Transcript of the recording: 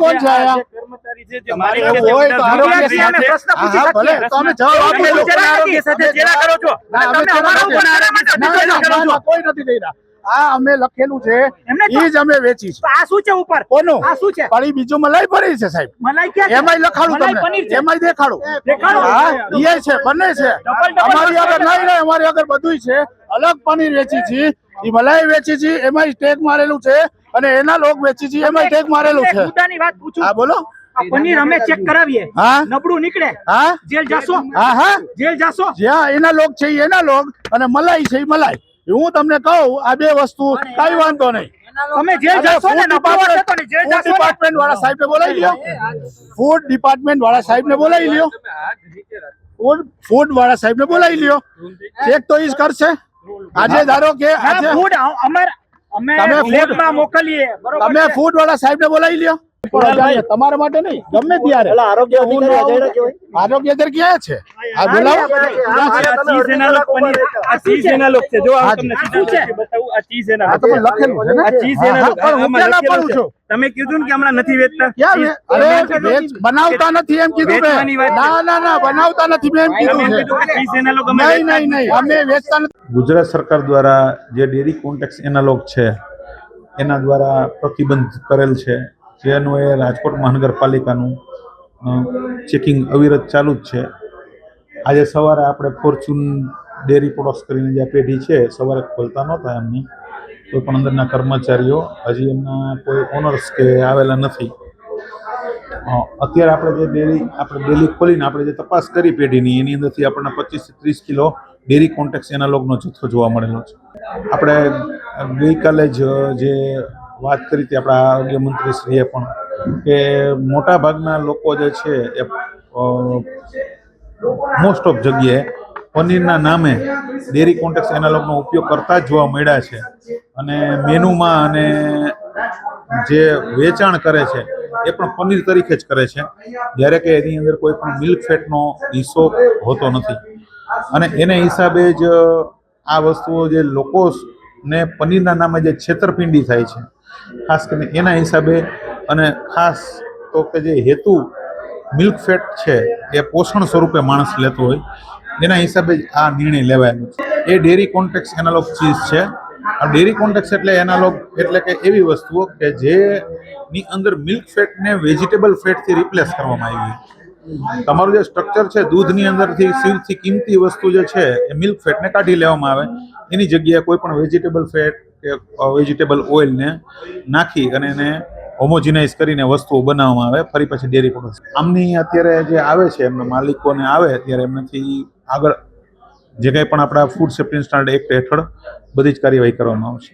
કોણ છે આયા? કર્મચારી છે જે તમારે માલિક એવું છે, હોય તો આરોગ્ય વિદ્યાર્થી અમે સાથે- પ્રશ્ન પૂછી હા, ભલે, શકીએ. તો અમે જવાબ તમે આપીશું. લોકોના આરોગ્ય સાથે ચેડા કરો છો. ના, અમે તમે અમારું નથી. પણ આરોગ્ય સાથે ના, ચેડા ના, કરો ના, છો. ના, કોઈ નથી દઈ રહ્યા. આ અમે લખેલું છે એમને તો- ઈ જ અમે વેચી છે. તો આ શું છે ઉપર? કોનું? આ શું છે? પણ ઈ બીજું મલાઈ ભરી છે સાહેબ. મલાઈ ક્યાં છે? એમાંય લખાડું મલાઈ તમને, પનીર છે. એમાંય દેખાડું. દેખાડો. હા, ઈ છે, બંને છે. ડબલ અમારી આગળ ડબલ નહીં, અમારી આગળ બધુંય છે. અલગ પનીર વેચી છે, ઈ મલાઈ વેચી છે, એમાંય ટેગ મારેલું છે, અને એના લોક વેચી છે, એમાંય ટેગ મારેલું એક છે. મુદ્દાની વાત પૂછું. હા, બોલો. આ પનીર અમે ચેક કરાવીએ, હા. નબળું નીકળે, હા, જેલ જાશો? હા, હા. જેલ જાશો? જ્યાં એના લોક છે ઈ એના લોક, અને મલાઈ છે ઈ મલાઈ. હું તમને કહું, આ બે વસ્તુ કઈ વાંધો નહીં. તમે જેલ જાશો ને, નબળું હશે તો ને જેલ ફૂડ જાશો ને? ડિપાર્ટમેન્ટ વાળા સાહેબને બોલાવી લ્યો. ફૂડ ડિપાર્ટમેન્ટ વાળા સાહેબને બોલાવી લ્યો. ફૂડ વાળા સાહેબને બોલાવી લ્યો. ચેક તો ઈ જ કરશે. આજે ધારો કે ના, આજે ફૂડ અમે તમે ફૂડ- લેબમાં મોકલીએ, બરોબર તમે છે? ફૂડ વાળા સાહેબને બોલાવી લ્યો. તમારા માટે નહીં, ગમે ત્યારે. આરોગ્ય અધિકારી અજય કેવાય. આરોગ્ય અધિકારી ક્યાં છે? આ બોલાવો. આ ચીઝ એના લોક પનીર, આ ચીઝ એના લોક છે. જો આ તમને શું સીધા બતાવું, આ ચીઝ એના આ લોક તો છે. લખેલું છે ને? આ ચીઝ એના હા, લોક. પણ હું આમાં ક્યાં ના લખેલું પાડું છે. છું? તમે કીધું ને કે હમણાં નથી વેચતા. ક્યાં ચીઝ- બનાવતા નથી એમ કીધું મેં. વેચવાની વાત છે. ના, ના, ના, બનાવતા નથી મેં એમ તમે કીધું એમ છે. કીધું કે ચીઝ એના લોક અમે નહીં, વેચતા નહીં, જ નહીં, અમે વેચતા નથી. ગુજરાત સરકાર દ્વારા જે ડેરી કોન્ટેક્સ એનાલોગ છે એના દ્વારા પ્રતિબંધ કરેલ છે, જે અન્વયે રાજકોટ મહાનગરપાલિકાનું ચેકિંગ અવિરત ચાલુ જ છે. આજે સવારે આપણે ફોર્ચ્યુન ડેરી પ્રોડક્ટ્સ કરીને જે પેઢી છે સવારે ખોલતા નહોતા એમની, કોઈ પણ અંદરના કર્મચારીઓ હજી એમના કોઈ ઓનર્સ કે આવેલા નથી. અત્યારે આપણે ડેરી ખોલીને આપણે જે તપાસ કરી પેઢીની એની અંદરથી આપણને 25 થી 30 કિલો ડેરી કોન્ટેક્સ એનાલોગનો જથ્થો જોવા મળેલો છે. આપણે ગઈકાલે જ જે વાત કરી હતી આપણા આરોગ્ય મંત્રીશ્રીએ પણ, કે મોટા ભાગના લોકો જે છે એ મોસ્ટ ઓફ જગ્યાએ પનીરના નામે ડેરી કોન્ટેક્સ એનાલોગનો ઉપયોગ કરતા જ જોવા મળ્યા છે. અને મેનુમાં અને જે વેચાણ કરે છે એ પણ પનીર તરીકે જ કરે છે, જ્યારે કે એની અંદર કોઈ પણ મિલ્ક ફેટનો હિસ્સો હોતો નથી. અને એને હિસાબે જ આ વસ્તુઓ જે લોકોને પનીરના નામે જે છેતરપિંડી થાય છે, ખાસ કરીને એના હિસાબે, અને ખાસ તો કે જે હેતુ મિલ્ક ફેટ છે એ પોષણ સ્વરૂપે માણસ લેતો હોય, એના હિસાબે જ આ નિર્ણય લેવાયેલો છે. એ ડેરી કોન્ટેક્સ એનાલોગ ચીઝ છે. આ ડેરી કોન્ટેક્સ એટલે એનાલોગ એટલે કે એવી વસ્તુઓ કે જેની અંદર મિલ્ક ફેટને વેજીટેબલ ફેટથી રિપ્લેસ કરવામાં આવી. તમારું જે સ્ટ્રક્ચર છે દૂધની અંદરથી સૌથી કિંમતી વસ્તુ જે છે એ મિલ્ક ફેટને કાઢી લેવામાં આવે, એની જગ્યાએ કોઈ પણ વેજીટેબલ ફેટ કે વેજીટેબલ ઓઇલને નાખી અને એને હોમોજીનાઇઝ કરીને વસ્તુઓ બનાવવામાં આવે. ફરી પછી ડેરી પ્રોડક્ટ્સ આમની અત્યારે જે આવે છે એમના માલિકોને આવે ત્યારે એમનાથી આગળ જે કંઈ પણ આપણા ફૂડ સેફ્ટી સ્ટાન્ડર્ડ એક્ટ હેઠળ બધી જ કાર્યવાહી કરવામાં આવશે.